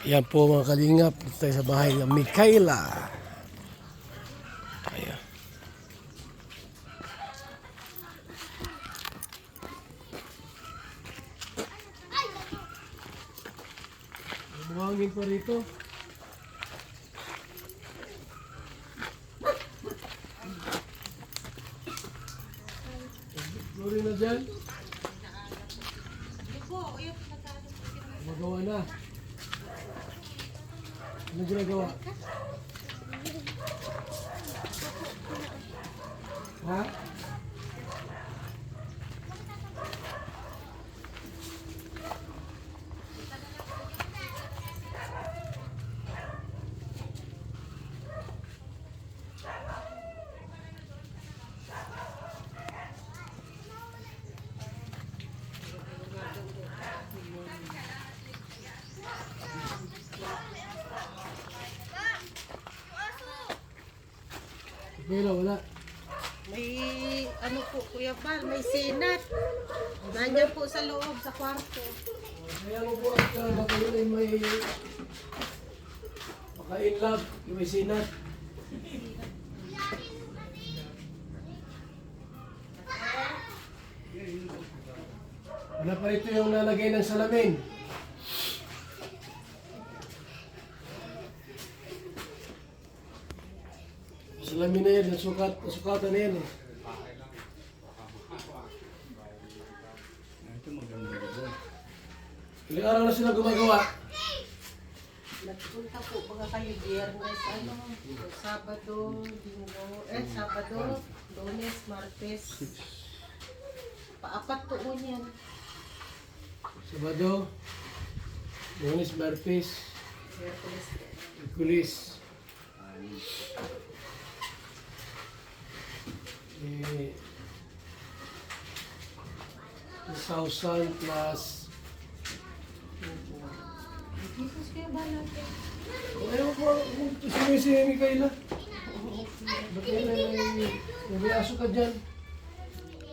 Yan po mga kalingap, dito tayo sa bahay ng Mikaela. Ayan. Buhangin pa rito. Luri na dyan. Magawa na. Ano ginagawa? Ha? Wala, wala. May ano po, Kuya Bal, may sinat. Nandiyan po sa loob, sa kwarto. Kaya mo po at baka yun ay may maka-inlove, yung may sinat. Wala pa rito yung nalagay ng salamin. Salamin na yan, nasukatan na yan eh. Ilang araw na sila gumagawa. Nagpunta po mga kayo Biyernes, ano, Sabado, Sabado, Lunes, Martes. Paapat po po niyan. Sabado, Lunes, Martes, Miyerkules. Miyerkules. Eh, 2,000 plus. Jesus, Kuya Bal natin. Ayaw ko, si Mikaela. Ba't yan ay may aso ka dyan?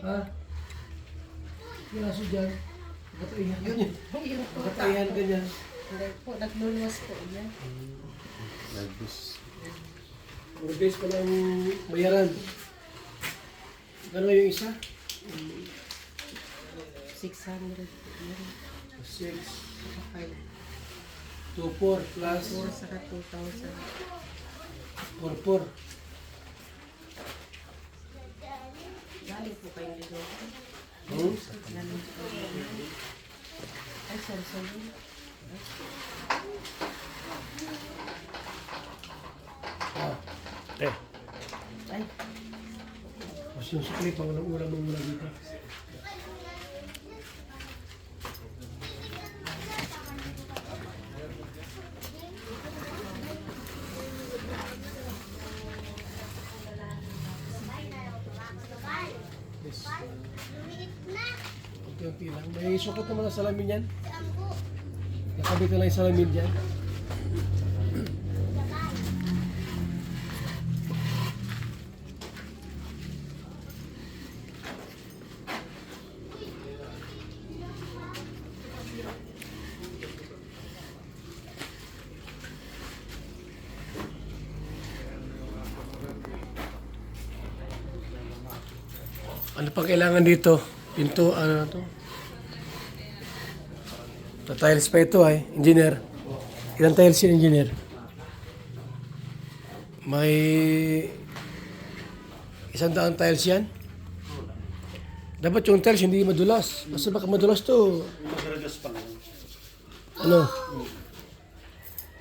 Ha? May aso dyan? Nakatayan ka dyan. Ayun po, Nakatayan ka dyan. Hindi po, nagluluwas po yan. Ordes pa lang bayaran. Gano'n yung isa? 600 po yan. 6, Saka 2, 4 plus 4 saka 2,000. 4, 4. Galing po kayo dito. Galing po kayo dito. Ay, sorry. Ay, Mas yung sukli, pang ulam mo muna dito. Yes. Unti-unti lang. May sukat naman ang salamin yan. Nakabit na lang yung salamin dyan. Ano pa kailangan dito? Pinto, ano na to? Tiles pa ito ay, engineer. Ilang tiles yun, engineer? May 100 tiles yan? Dapat yung tiles hindi madulas. Kasi baka madulas to. Ano?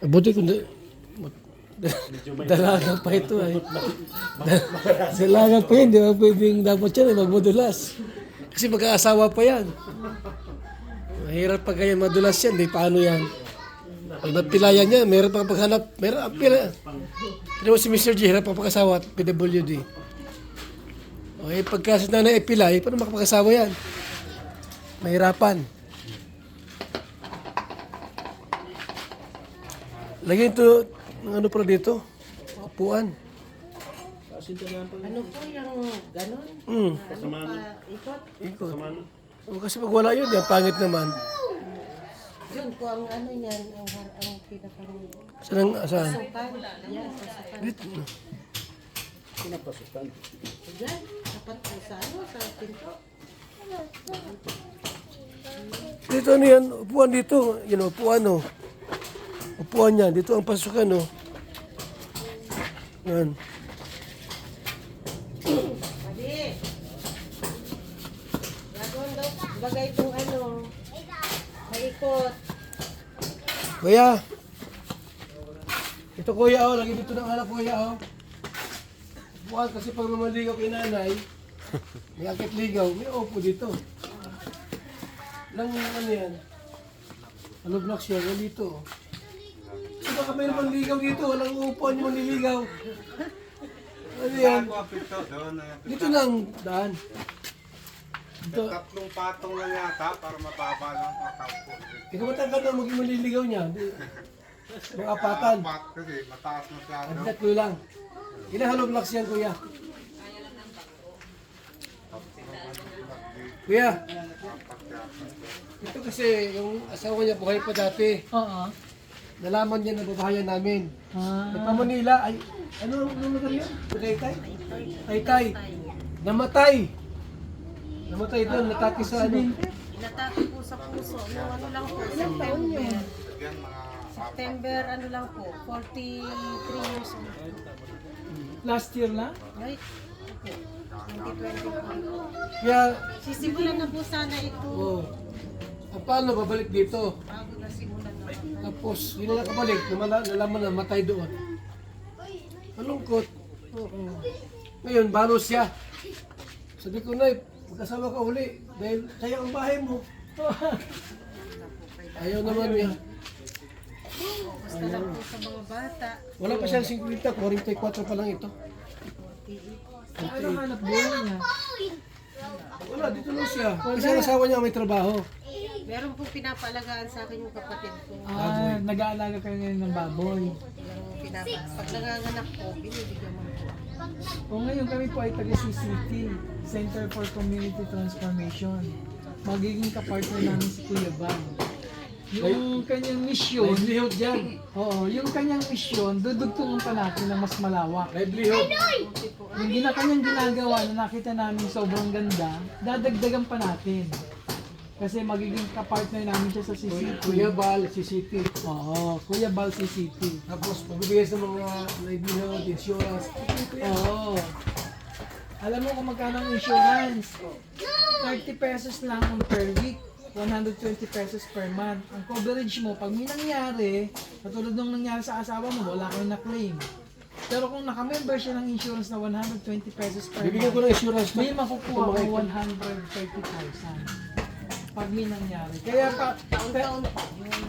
Buti kung dalaga pa ito ay. Dalaga pa yun, di ba pwedeng dapat yan ay magmadulas. Kasi magkaasawa pa yan. Mahirap pag ganyan madulas yan, di paano yan? Pag napilayan niya, meron pang paghanap, meron ang pila. Pero si Mr. G, hirap pang pag-asawa at PWD. Okay, pagka si nanay ipilay, paano makapag-asawa yan? Mahirapan. Lagyan ito, ano pala dito? Upuan. ano po yung ganon? Hmm. Ano pa, ikot? Ikot. O, kasi pag wala yun, yan, pangit naman. Yun po ang ano niyan, ang pinakang Saan? Saan? pasukan. Yan, pasukan. Dito. Pinapasukan. Diyan, dapat po sa ano, sa pinto. Dito ano yan? Upuan dito. Yan upuan oh. Upuan yan. Dito ang pasukan oh. Yan. Sabi. Gagawin daw, bagay itong ano, maikot. Kuya. Ito kuya oh. Lagi dito ng anak kuya oh. Upuan kasi pag mamaligaw kay nanay, may akit ligaw, may upo dito. Lang ano yan? Ano block siya? Yan dito oh. So baka may naman ligaw dito. Walang upuan yung manliligaw. Ano yan? Dito lang daan. Dito. Tatlong patong lang yata para mababa lang kakaupo. Ikaw matangkad na maging manliligaw niya. May apatan. Apat kasi mataas masyado. At tatlo lang. Ilang hollow blocks yan, kuya? Kuya, ito kasi yung asawa niya buhay pa dati. Oo. Nalaman niya na babahayan namin. Ah. At pa Manila, ay, ano ang lugar yun? Taytay? Taytay. Namatay. Namatay doon, natake sa ano. Inatake po sa puso. Yung ano lang po, September. Yan mga September, ano lang po, 43 years old. Last year na? Right? Opo. 2024. Kaya, Sisimulan na po sana ito. oh, paano babalik dito? Bago na simulan na. Tapos, hindi na nakabalik, nalaman na matay doon. Malungkot. Oo. Ngayon, balo siya. Sabi ko, Nay, magkasama ka uli. Dahil sayang ang bahay mo. Ayaw naman niya. Basta lang po sa mga bata. Wala pa siyang 50, 44 pa lang ito. Ano hanap buhay niya? Wala, dito lang siya. Kasi ang asawa niya may trabaho. Meron po pinapalagaan sa akin yung kapatid ko. Ah, nag-aalaga kayo ngayon ng baboy. Pag nanganganak po, binibigyan mo po. O ngayon kami po ay taga-CCT, Center for Community Transformation. Magiging kapartner namin si Kuya Bang. Yung kanyang misyon, Livelihood dyan. oo, yung kanyang misyon, dudugtungan pa natin ng mas malawak. Livelihood. Yung kanyang ginagawa na nakita namin sobrang ganda, dadagdagan pa natin. Kasi magiging kapartner namin siya sa CCT. Kuya Bal, si City. Oo, Kuya Bal CCT. Tapos pagbibigay sa mga livelihood, insurance. Oo. Alam mo kung magkano ang insurance? 30 pesos lang ang per week. 120 pesos per month. Ang coverage mo, pag may nangyari, katulad nung nangyari sa asawa mo, wala kang na-claim. Pero kung naka-member siya ng insurance na 120 pesos per Bibigyan ko month, ng insurance na. may makukuha ko 130,000 pag may nangyari. Kaya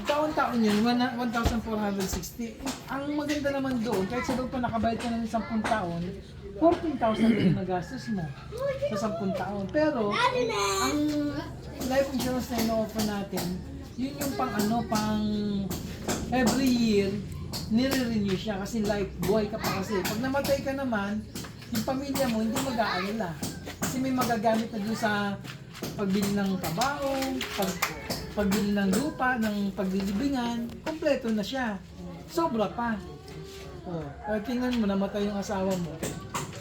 taon-taon yun, 1,460. Ang maganda naman doon, kahit sa loob pa nakabayad ka ng 10 taon, 14,000 din yung nagastos mo sa 10 taon. Pero, ang life insurance na ino-offer natin, yun yung pang every year, nire-renew siya kasi life, buhay ka pa kasi. Pag namatay ka naman, yung pamilya mo hindi mag-aalala. Kasi may magagamit na doon sa pagbili ng trabaho, pagbili ng lupa, ng paglilibingan, kompleto na siya. Sobra pa. Oh, tingnan mo, namatay yung asawa mo.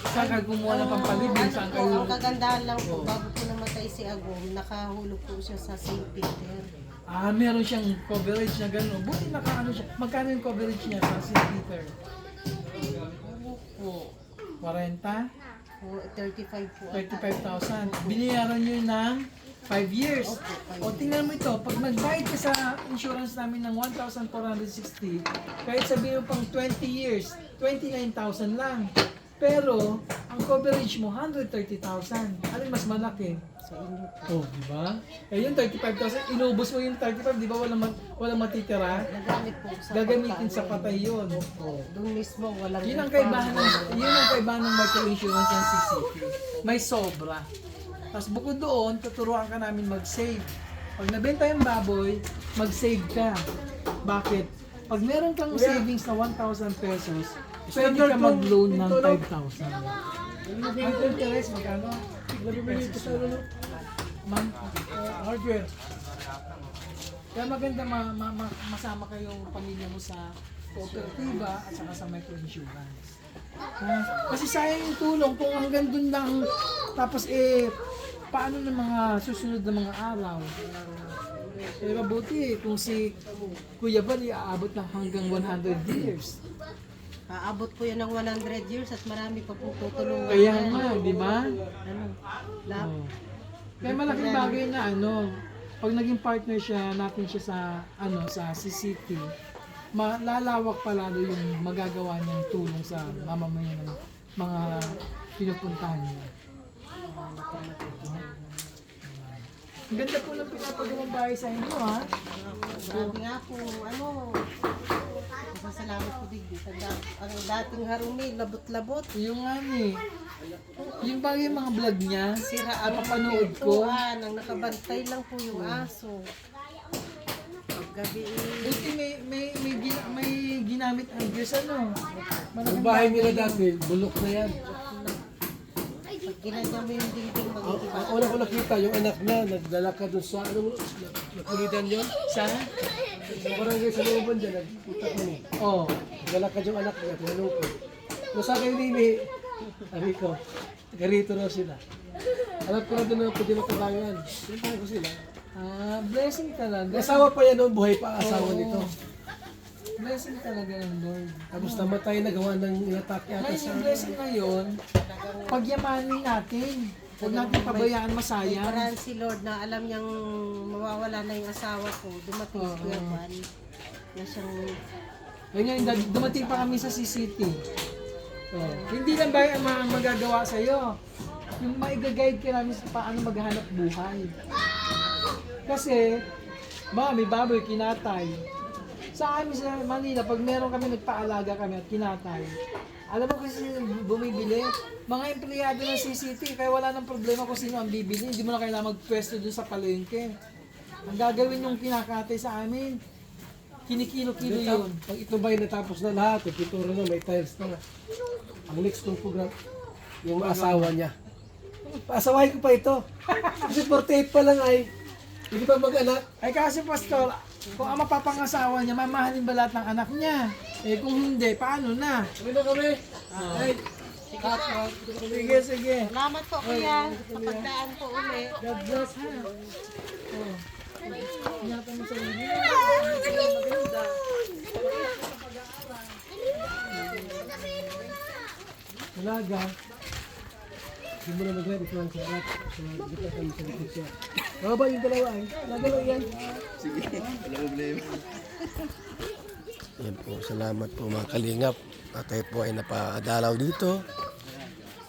Saan ka gumawa ng pampalibing? Saan Ano po, kayo? ang kagandahan lang po, bago po namatay si Agong, nakahulog po siya sa St. Peter. Ah, meron siyang coverage na gano'n. Buti nakaano siya. Magkano yung coverage niya sa St. Peter? Ano po? 40? Po, 35 po. 35,000. Binayaran nyo ng 5 years. O tingnan mo ito, pag nagbayad ka sa insurance namin ng 1,460, kahit sabihin mo pang 20 years, 29,000 lang. Pero, ang coverage mo, 130,000. Alin mas malaki? Sa inyo po. Oh, di ba? Eh, yung 35,000, inubos mo yung 35, di ba walang matitira? Nagamit po sa Gagamitin sa pagkain. patay yun. Oh. Doon mismo, walang Yun ang kaibahan ng micro-insurance ng CCP. May sobra. Tapos bukod doon, tuturuan ka namin mag-save. Pag nabenta yung baboy, mag-save ka. Bakit? Pag meron kang savings na 1,000 pesos, pwede ka mag-loan ng 5,000. Ang interest, magkano? 11 pesos sa month. Hardware. Kaya maganda masama kayong pamilya mo sa kooperatiba at saka sa microinsurance. Kasi sayang yung tulong kung hanggang dun lang, tapos paano ng mga susunod na mga araw? Mabuti kung si Kuya Val aabot na hanggang 100 years. Aabot po yan ng 100 years at marami pa po tutulungan. Kaya nga, di ba? Ano, lap, Kaya malaking bagay na pag naging partner natin siya sa CCT, lalawak pa lalo yung magagawa niyang tulong sa mamamayan ng mga pinupuntahan niya. Ang ganda po ng pinapagawang bahay sa inyo, ha? Sabi nga po, masasalamat po din. Ang dating harumi, labot-labot. Yung yung bagay mga vlog niya, Sira ang ang papanood ko. ang nakabantay lang po yung aso. Paggabi, Buti may ginamit ang Diyos, Ang Malaking bahay nila bagay dati, bulok na yan. pag ginanya mo yung dingding, magiging Ang una ko nakita, yung anak na, naglalakad doon sa, nakulitan yun? Sa? Sa barangay sa looban dyan, nagkita ko niya. Oh. Naglalakad yung anak niya, tinanong ko. Nasa kayo nini, sabi ko, garito raw sila. Alam ko na doon na pwede matabangan. Pintahan ko sila. Blessing talaga. May asawa pa yan noong buhay pa, asawa Oo. nito. Blessing talaga ng Lord. Tapos namatay na gawa ng inatake yata Ngayon sa... yung blessing ngayon, pagyamanin natin. Huwag natin pabayaan masayang. parang si Lord na alam niyang mawawala na yung asawa ko. Dumating si Kuya Juan na siyang Ngayon, dumating pa kami sa CCT. Oh. Hindi lang ba ang mga magagawa sa'yo? Yung maiga-guide ka namin sa paano maghanap buhay. Kasi, may baboy, kinatay. Sa amin sa Manila, pag meron kami nagpaalaga kami at kinatay, alam mo kasi bumibili, mga empleyado ng CCT, kaya wala nang problema kung sino ang bibili. Hindi mo na kailangan magpwesto dun sa palengke. Ang gagawin yung kinakatay sa amin, kinikilo-kilo yun. Pag ito ba'y natapos na lahat, yung pintura na, may tiles na. Ang next kong program, yung asawa niya. Paasawahin ko pa ito. Kasi 48 pa lang ay, hindi pa mag-anak. Ay kasi pastor, kung ang mapapangasawa niya, mamahalin ba lahat ng anak niya? Kung hindi, paano na? Kami na kami. Ay, Sige, sige. salamat po kuya sa pagdaan po uli. God bless ha. Oh. Ingatan mo sa sarili mo. Maganda. Talaga. Hindi mo na mag-ready ko lang sa harap. So, dito kami sa likod siya. Mga ba yung dalawa ay? Nagalaw yan. Yan po, salamat po mga kalingap. At tayo po ay napadalaw dito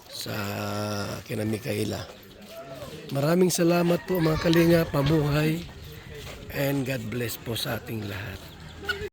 sa kina Micaela. Maraming salamat po mga kalingap, mabuhay, and God bless po sa ating lahat.